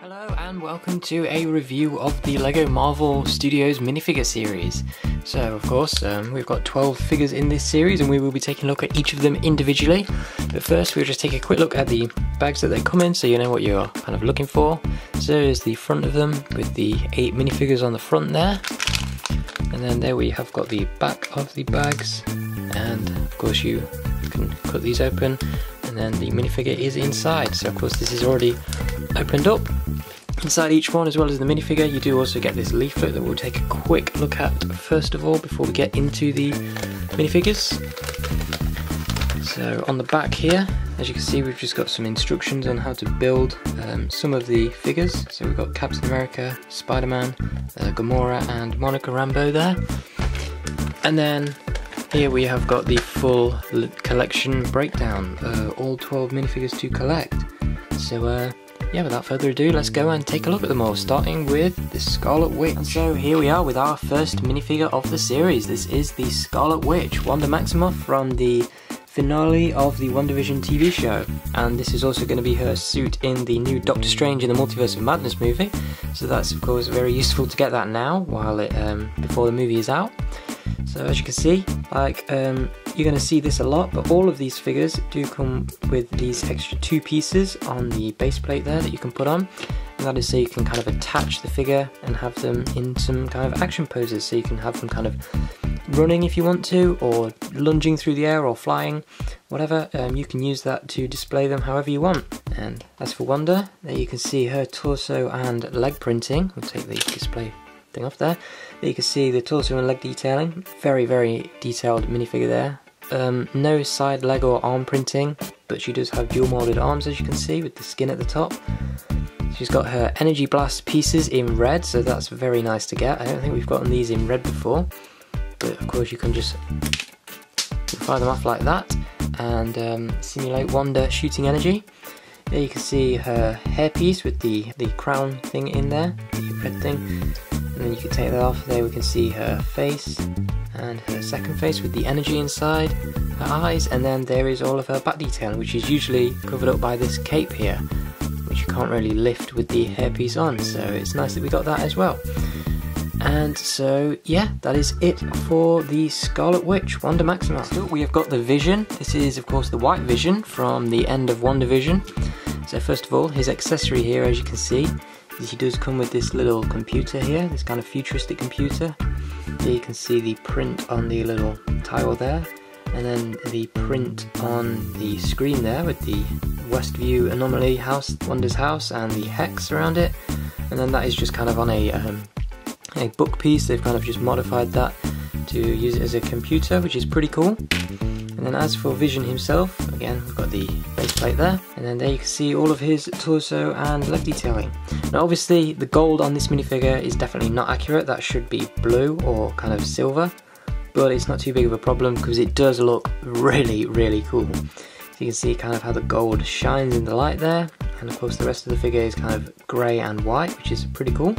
Hello and welcome to a review of the LEGO Marvel Studios minifigure series. So of course we've got 12 figures in this series and we will be taking a look at each of them individually. But first we'll just take a quick look at the bags that they come in so you know what you're kind of looking for. So there's the front of them with the 8 minifigures on the front there. And then there we have got the back of the bags, and of course you can cut these open and then the minifigure is inside. So of course this is already opened up. Inside each one, as well as the minifigure, you do also get this leaflet that we'll take a quick look at first of all before we get into the minifigures. So on the back here, as you can see, we've just got some instructions on how to build some of the figures. So we've got Captain America, Spider-Man, Gamora and Monica Rambeau there. And then here we have got the full collection breakdown, all 12 minifigures to collect. So yeah, without further ado, let's go and take a look at them all, starting with the Scarlet Witch. And so here we are with our first minifigure of the series. This is the Scarlet Witch, Wanda Maximoff from the finale of the WandaVision TV show. And this is also going to be her suit in the new Doctor Strange in the Multiverse of Madness movie. So that's of course very useful to get that now, while it before the movie is out. So as you can see, you're going to see this a lot, but all of these figures do come with these extra 2 pieces on the base plate there that you can put on, and that is so you can kind of attach the figure and have them in some kind of action poses, so you can have them kind of running if you want to, or lunging through the air, or flying, whatever. You can use that to display them however you want. And as for Wanda, there you can see her torso and leg printing. We'll take the display thing off there. There you can see the torso and leg detailing. Very, very detailed minifigure there. No side leg or arm printing, but she does have dual molded arms, as you can see, with the skin at the top. She's got her energy blast pieces in red, so that's very nice to get. I don't think we've gotten these in red before, but of course you can just fire them off like that and simulate Wanda shooting energy. There you can see her hairpiece with the crown thing in there, the red thing. And then you can take that off. There we can see her face and her second face with the energy inside, her eyes, and then there is all of her back detailing, which is usually covered up by this cape here, which you can't really lift with the hairpiece on, so it's nice that we got that as well. And so yeah, that is it for the Scarlet Witch, Wanda Maximoff. So we have got the Vision. This is of course the White Vision from the end of WandaVision. So first of all, his accessory here, as you can see, he does come with this little computer here, this kind of futuristic computer. There you can see the print on the little tile there, and then the print on the screen there with the Westview anomaly house, Wanda's house, and the hex around it. And then that is just kind of on a book piece. They've kind of just modified that to use it as a computer, which is pretty cool. And then as for Vision himself, again we've got the base plate there, and then there you can see all of his torso and leg detailing. Now obviously the gold on this minifigure is definitely not accurate, that should be blue or kind of silver, but it's not too big of a problem because it does look really, really cool. So you can see kind of how the gold shines in the light there, and of course the rest of the figure is kind of grey and white, which is pretty cool.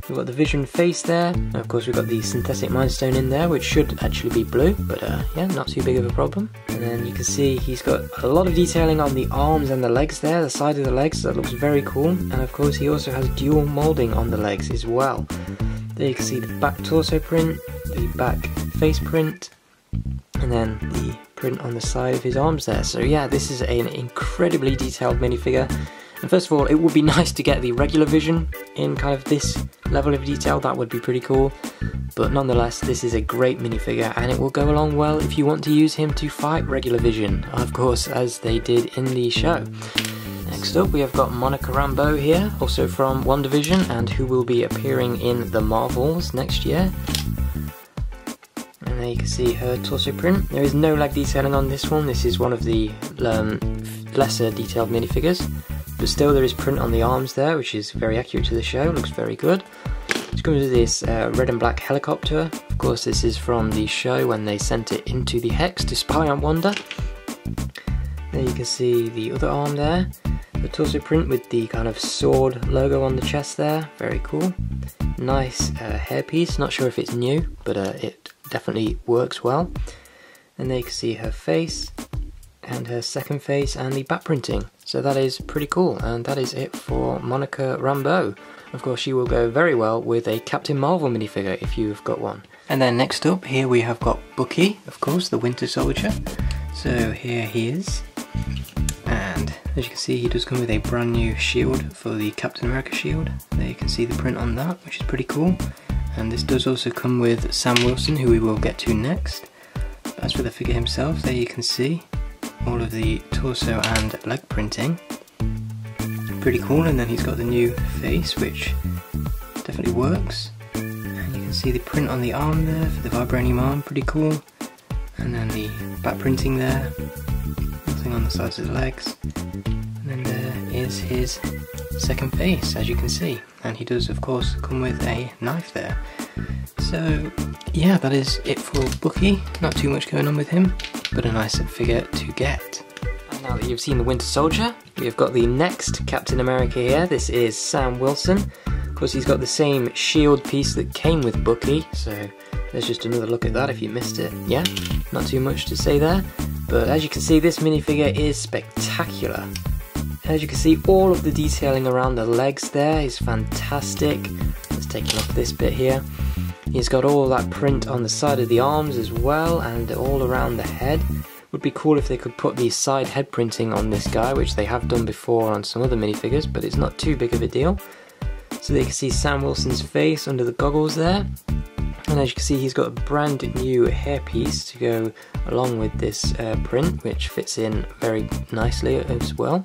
We've got the Vision face there, and of course we've got the synthetic Mind Stone in there, which should actually be blue, but yeah, not too big of a problem. And then you can see he's got a lot of detailing on the arms and the legs there, the side of the legs, that looks very cool. And of course he also has dual moulding on the legs as well. There you can see the back torso print, the back face print, and then the print on the side of his arms there. So yeah, this is an incredibly detailed minifigure. And first of all, it would be nice to get the regular Vision in kind of this level of detail, that would be pretty cool. But nonetheless, this is a great minifigure and it will go along well if you want to use him to fight regular Vision, of course, as they did in the show. Next up, we have got Monica Rambeau here, also from WandaVision, and who will be appearing in the Marvels next year. And there you can see her torso print. There is no leg detailing on this one, this is one of the lesser detailed minifigures. But still there is print on the arms there, which is very accurate to the show, looks very good. It comes with this red and black helicopter. Of course this is from the show when they sent it into the hex to spy on Wanda. There you can see the other arm there. The torso print with the kind of sword logo on the chest there, very cool. Nice hairpiece, not sure if it's new, but it definitely works well. And there you can see her face, and her second face, and the back printing. So that is pretty cool, and that is it for Monica Rambeau. Of course, she will go very well with a Captain Marvel minifigure if you've got one. And then next up here we have got Bucky, of course, the Winter Soldier. So here he is, and as you can see he does come with a brand new shield for the Captain America shield. There you can see the print on that, which is pretty cool. And this does also come with Sam Wilson, who we will get to next. But as for the figure himself, there you can see all of the torso and leg printing. Pretty cool, and then he's got the new face, which definitely works. And you can see the print on the arm there for the vibranium arm, pretty cool. And then the back printing there, nothing on the sides of the legs. And then there is his second face, as you can see. And he does, of course, come with a knife there. So yeah, that is it for Bucky. Not too much going on with him, but a nice figure to get. And now that you've seen the Winter Soldier, we have got the next Captain America here. This is Sam Wilson. Of course, he's got the same shield piece that came with Bucky, so there's just another look at that if you missed it. Yeah, not too much to say there, but as you can see, this minifigure is spectacular. As you can see, all of the detailing around the legs there is fantastic. Let's take off this bit here. He's got all that print on the side of the arms as well, and all around the head. Would be cool if they could put the side head printing on this guy, which they have done before on some other minifigures, but it's not too big of a deal. So there you can see Sam Wilson's face under the goggles there. And as you can see, he's got a brand new hairpiece to go along with this print, which fits in very nicely as well.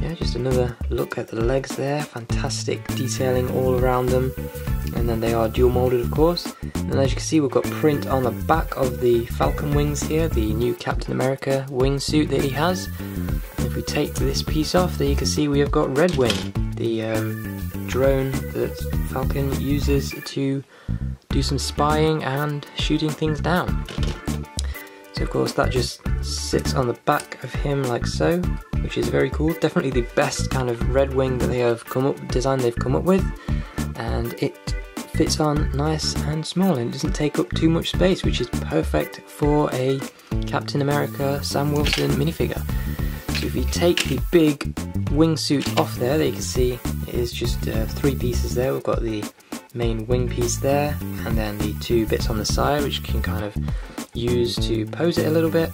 Yeah, just another look at the legs there, fantastic detailing all around them, and then they are dual molded, of course. And as you can see, we've got print on the back of the Falcon wings here, the new Captain America wingsuit that he has. And if we take this piece off, there you can see we have got Red Wing, the drone that Falcon uses to do some spying and shooting things down. So of course that just sits on the back of him like so, which is very cool. Definitely the best kind of Red Wing that they have design they've come up with, and it fits on nice and small and it doesn't take up too much space, which is perfect for a Captain America Sam Wilson minifigure. So if you take the big wingsuit off there you can see it is just 3 pieces there. We've got the main wing piece there, and then the 2 bits on the side which you can kind of use to pose it a little bit.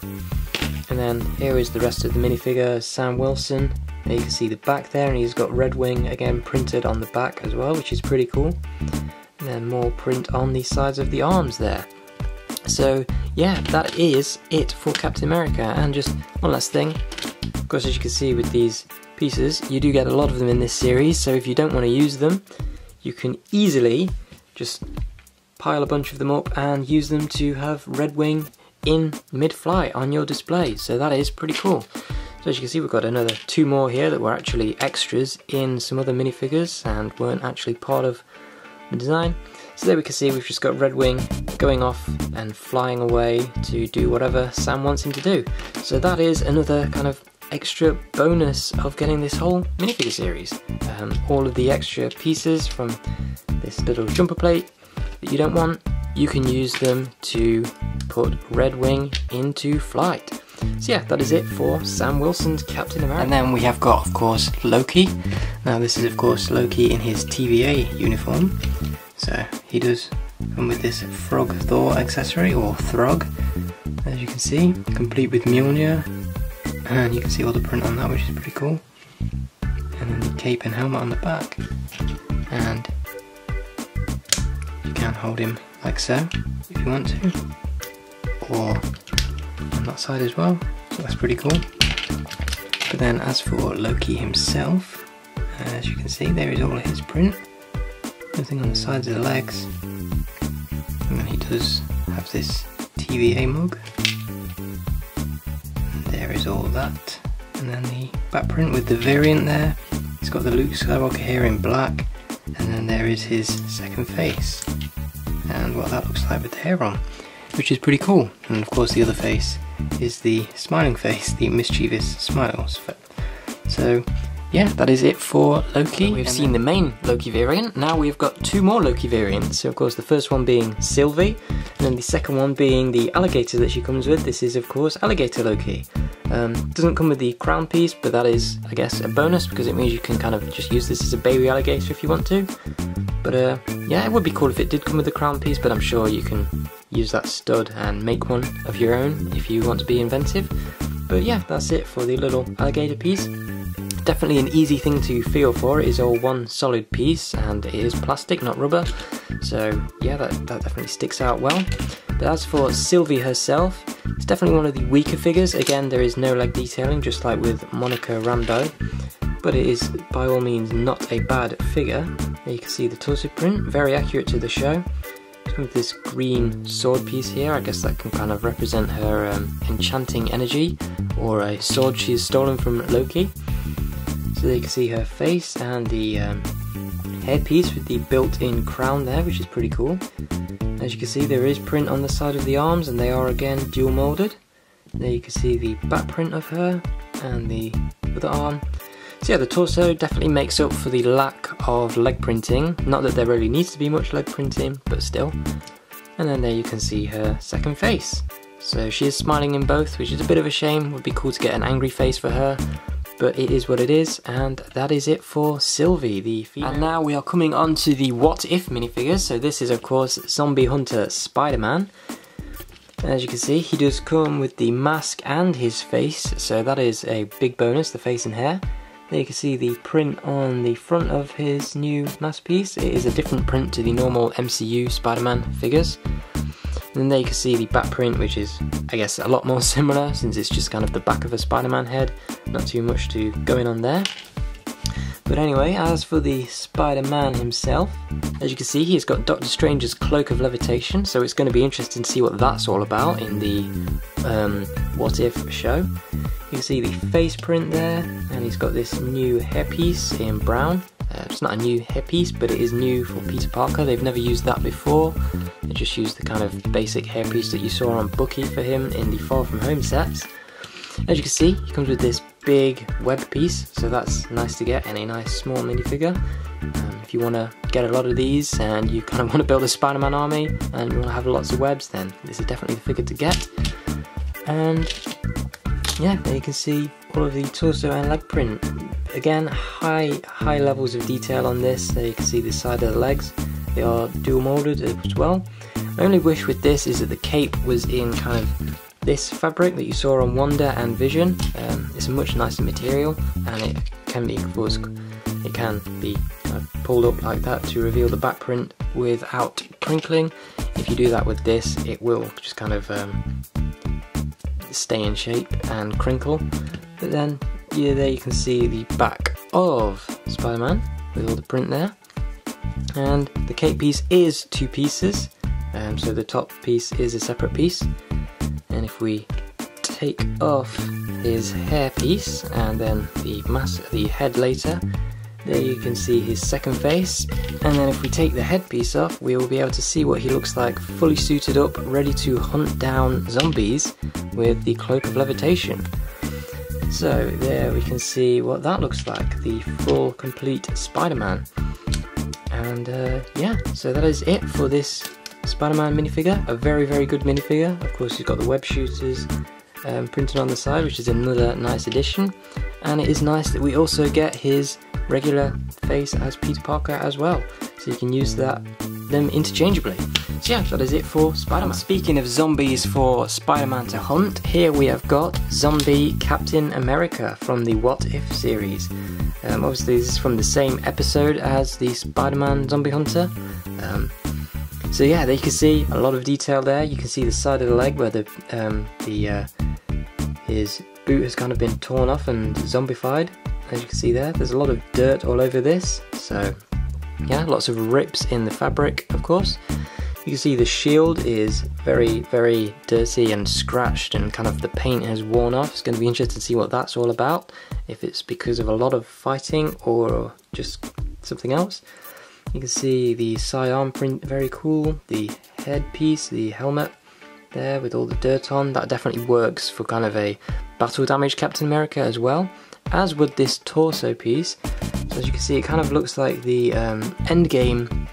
And then here is the rest of the minifigure, Sam Wilson. There you can see the back there, and he's got Red Wing again printed on the back as well, which is pretty cool. And then more print on the sides of the arms there. So yeah, that is it for Captain America. And just one last thing, of course, as you can see with these pieces, you do get a lot of them in this series, so if you don't want to use them, you can easily just pile a bunch of them up and use them to have Red Wing in mid-flight on your display. So that is pretty cool. So as you can see, we've got another 2 more here that were actually extras in some other minifigures and weren't actually part of the design. So there we can see we've just got Red Wing going off and flying away to do whatever Sam wants him to do. So that is another kind of extra bonus of getting this whole minifigure series. All of the extra pieces from this little jumper plate that you don't want, you can use them to put Red Wing into flight. So yeah, that is it for Sam Wilson's Captain America. And then we have got, of course, Loki. Now this is, of course, Loki in his TVA uniform. So he does come with this Frog Thor accessory, or Throg, as you can see, complete with Mjolnir. And you can see all the print on that, which is pretty cool. And then the cape and helmet on the back. And you can hold him like so, if you want to. Or on that side as well, so that's pretty cool. But then as for Loki himself, as you can see, there is all of his print. Nothing on the sides of the legs. And then he does have this TVA mug. And there is all that. And then the back print with the variant there. He's got the Luke Skywalker here in black. And then there is his second face. And what that looks like with the hair on, which is pretty cool. And of course the other face is the smiling face, the mischievous smiles. So yeah, that is it for Loki. We've seen the main Loki variant. Now we've got two more Loki variants. So of course the first one being Sylvie, and then the second one being the alligator that she comes with. This is of course Alligator Loki. Doesn't come with the crown piece, but that is, I guess, a bonus because it means you can kind of just use this as a baby alligator if you want to. But yeah, it would be cool if it did come with the crown piece, but I'm sure you can use that stud and make one of your own if you want to be inventive. But yeah, that's it for the little alligator piece. Definitely an easy thing to feel for. It is all one solid piece and it is plastic, not rubber. So yeah, that definitely sticks out well. But as for Sylvie herself, it's definitely one of the weaker figures. Again, there is no leg detailing, just like with Monica Rambeau. But it is by all means not a bad figure. There you can see the torso print, very accurate to the show. With this green sword piece here, I guess that can kind of represent her enchanting energy, or a sword she has stolen from Loki. So there you can see her face and the headpiece with the built-in crown there, which is pretty cool. As you can see, there is print on the side of the arms, and they are again dual molded. There you can see the back print of her and the other arm. So yeah, the torso definitely makes up for the lack of leg printing. Not that there really needs to be much leg printing, but still. And then there you can see her second face. So she is smiling in both, which is a bit of a shame. Would be cool to get an angry face for her, but it is what it is. And that is it for Sylvie, the female. And now we are coming on to the What If minifigures. So this is of course Zombie Hunter Spider-Man. As you can see, he does come with the mask and his face, so that is a big bonus, the face and hair. There you can see the print on the front of his new masterpiece. It is a different print to the normal MCU Spider-Man figures. And then there you can see the back print, which is, I guess, a lot more similar since it's just kind of the back of a Spider-Man head. Not too much to going on there. But anyway, as for the Spider-Man himself, as you can see, he's got Doctor Strange's Cloak of Levitation, so it's going to be interesting to see what that's all about in the What If show. You can see the face print there, and he's got this new hairpiece in brown. It's not a new hairpiece, but it is new for Peter Parker. They've never used that before. They just used the kind of basic hairpiece that you saw on Bucky for him in the Far From Home sets. As you can see, he comes with this big web piece, so that's nice to get in a nice small minifigure. If you want to get a lot of these and you kind of want to build a Spider-Man army and you want to have lots of webs, then this is definitely the figure to get. And yeah, there you can see all of the torso and leg print. Again, high levels of detail on this. There you can see the side of the legs. They are dual molded as well. My only wish with this is that the cape was in kind of this fabric that you saw on Wanda and Vision. It's a much nicer material, and it can be, of course, it can be kind of pulled up like that to reveal the back print without crinkling. If you do that with this, it will just kind of stay in shape and crinkle. But then yeah, there you can see the back of Spider-Man with all the print there, and the cape piece is two pieces, so the top piece is a separate piece. And if we take off his hair piece and then the head later, there you can see his second face. And then if we take the headpiece off, we will be able to see what he looks like fully suited up, ready to hunt down zombies with the Cloak of Levitation. So there we can see what that looks like, the full complete Spider-Man. And yeah, so that is it for this Spider-Man minifigure. A very good minifigure. Of course, you've got the web shooters printed on the side, which is another nice addition. And it is nice that we also get his regular face as Peter Parker as well, so you can use them interchangeably. So yeah, that is it for Spider-Man. Speaking of zombies for Spider-Man to hunt, here we have got Zombie Captain America from the What If series. Obviously this is from the same episode as the Spider-Man Zombie Hunter. So yeah, there you can see a lot of detail there. You can see the side of the leg where his boot has kind of been torn off and zombified. As you can see there, there's a lot of dirt all over this. So yeah, lots of rips in the fabric, of course. You can see the shield is very dirty and scratched, and kind of the paint has worn off. It's going to be interesting to see what that's all about, if it's because of a lot of fighting or just something else. You can see the side arm print, very cool. The headpiece, the helmet there with all the dirt on, that definitely works for kind of a battle damaged Captain America as well. as would this torso piece. So as you can see, it kind of looks like the Endgame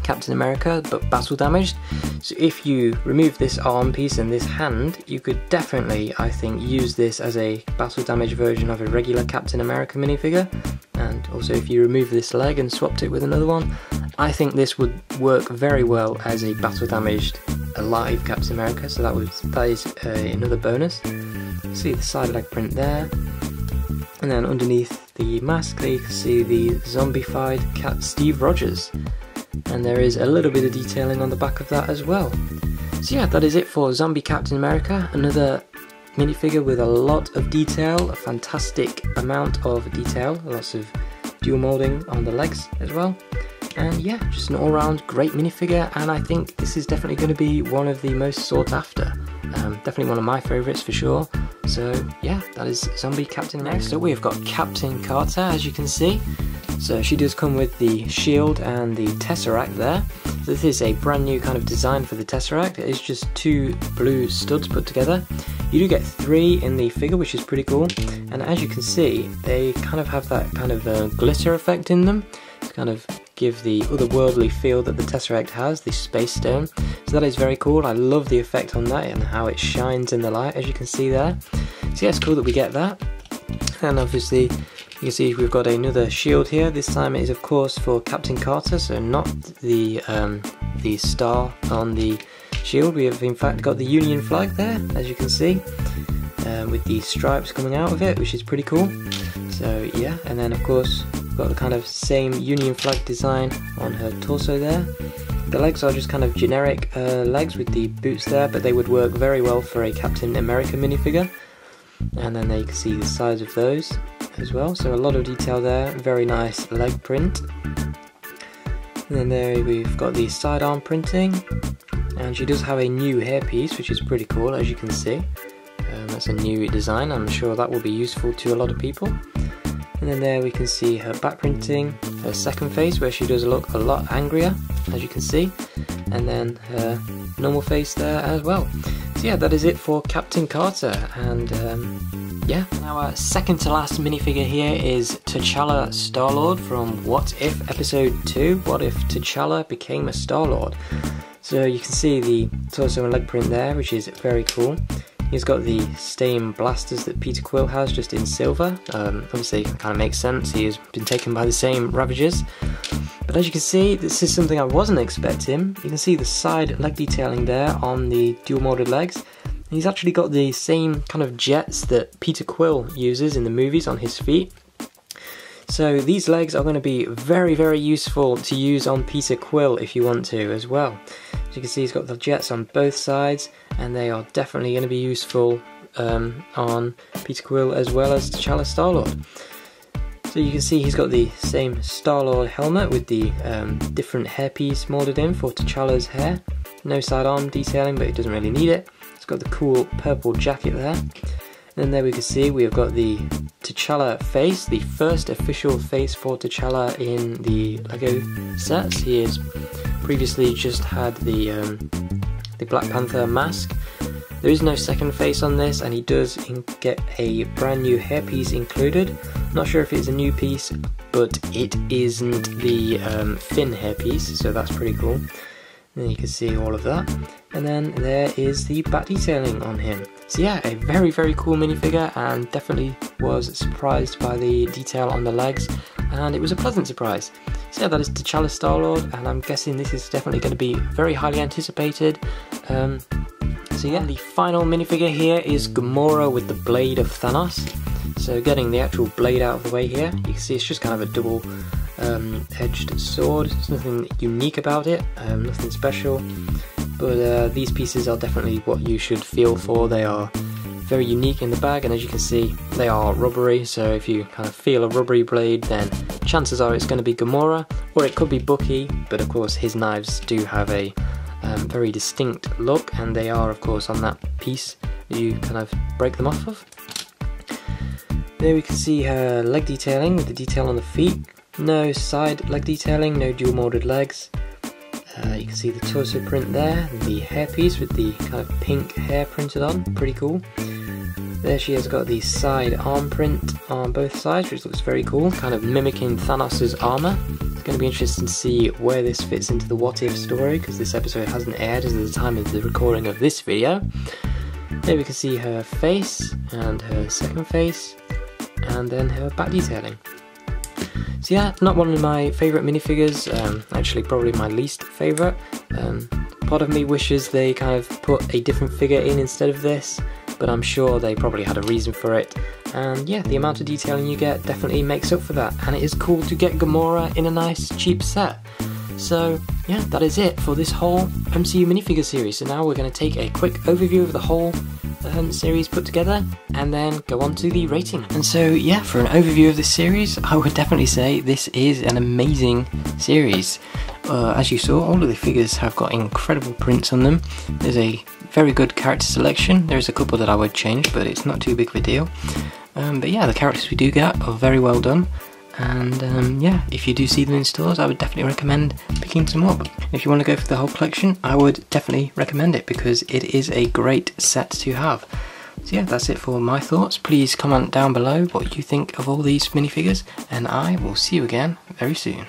Captain America, but battle damaged. So if you remove this arm piece and this hand, you could definitely, I think, use this as a battle damaged version of a regular Captain America minifigure. And also if you remove this leg and swapped it with another one, I think this would work very well as a battle damaged alive Captain America. So that is another bonus. See the side leg print there, and then underneath the mask there you can see the zombified Cat Steve Rogers, and there is a little bit of detailing on the back of that as well. So yeah, that is it for Zombie Captain America. Another minifigure with a lot of detail, a fantastic amount of detail, lots of dual molding on the legs as well. And yeah, just an all-round great minifigure, and I think this is definitely going to be one of the most sought after. Definitely one of my favourites for sure. So yeah, that is Zombie Captain America. Next up we have got Captain Carter, as you can see. So she does come with the shield and the Tesseract there. So this is a brand new kind of design for the Tesseract. It is just 2 blue studs put together. You do get 3 in the figure, which is pretty cool. And as you can see, they kind of have that kind of glitter effect in them to kind of give the otherworldly feel that the Tesseract has, the Space Stone. So that is very cool. I love the effect on that and how it shines in the light, as you can see there. So yeah, it's cool that we get that. And obviously, you can see we've got another shield here. This time it is of course for Captain Carter, so not the star on the shield. We have in fact got the Union flag there, as you can see, with the stripes coming out of it, which is pretty cool. So yeah, and then of course we've got the kind of same Union flag design on her torso there. The legs are just kind of generic legs with the boots there, but they would work very well for a Captain America minifigure. And then there you can see the size of those as well, so a lot of detail there, very nice leg print. And then there we've got the sidearm printing, and she does have a new hairpiece, which is pretty cool, as you can see. That's a new design, I'm sure that will be useful to a lot of people. And then there we can see her back printing, her second face where she does look a lot angrier, as you can see, and then her normal face there as well. So yeah, that is it for Captain Carter, and yeah. Now our second to last minifigure here is T'Challa Star-Lord from What If Episode 2, What If T'Challa Became a Star-Lord. So you can see the torso and leg print there, which is very cool. He's got the same blasters that Peter Quill has, just in silver. Obviously, it kind of makes sense. He has been taken by the same Ravagers. But as you can see, this is something I wasn't expecting. You can see the side leg detailing there on the dual molded legs. He's actually got the same kind of jets that Peter Quill uses in the movies on his feet. So these legs are going to be very, very useful to use on Peter Quill if you want to as well. As you can see, he's got the jets on both sides, and they are definitely going to be useful on Peter Quill as well as T'Challa Star-Lord. So you can see he's got the same Star-Lord helmet with the different hairpiece moulded in for T'Challa's hair. No sidearm detailing, but he doesn't really need it. It's got the cool purple jacket there. And then there we can see we have got the T'Challa face, the first official face for T'Challa in the LEGO sets. He has previously just had the Black Panther mask. There is no second face on this, and he does get a brand new hairpiece included. Not sure if it's a new piece, but it isn't the fin hairpiece, so that's pretty cool. And then you can see all of that. And then there is the back detailing on him. So yeah, a very, very cool minifigure, and definitely was surprised by the detail on the legs, and it was a pleasant surprise. So yeah, that is T'Challa Star-Lord, and I'm guessing this is definitely going to be very highly anticipated. So yeah, the final minifigure here is Gamora with the blade of Thanos. So getting the actual blade out of the way here, you can see it's just kind of a double edged sword. There's nothing unique about it, nothing special, but these pieces are definitely what you should feel for. They are very unique in the bag, and as you can see, they are rubbery, so if you kind of feel a rubbery blade, then chances are it's going to be Gamora, or it could be Bucky, but of course his knives do have a very distinct look, and they are of course on that piece that you kind of break them off of. There we can see her leg detailing with the detail on the feet. No side leg detailing, no dual molded legs. You can see the torso print there, the hairpiece with the kind of pink hair printed on, pretty cool. There she has got the side arm print on both sides, which looks very cool, kind of mimicking Thanos' armour. It's going to be interesting to see where this fits into the What If story, because this episode hasn't aired at the time of the recording of this video. Here we can see her face, and her second face, and then her back detailing. So yeah, not one of my favourite minifigures, actually probably my least favourite. Part of me wishes they kind of put a different figure in instead of this, but I'm sure they probably had a reason for it. And yeah, the amount of detailing you get definitely makes up for that, and it is cool to get Gamora in a nice cheap set. So yeah, that is it for this whole MCU minifigure series. So now we're going to take a quick overview of the whole series put together and then go on to the rating. And so yeah, for an overview of this series, I would definitely say this is an amazing series. As you saw, all of the figures have got incredible prints on them. There's a very good character selection. There's a couple that I would change, but it's not too big of a deal. But yeah, the characters we do get are very well done. And yeah, if you do see them in stores, I would definitely recommend picking some up. If you want to go for the whole collection, I would definitely recommend it because it is a great set to have. So yeah, that's it for my thoughts. Please comment down below what you think of all these minifigures, and I will see you again very soon.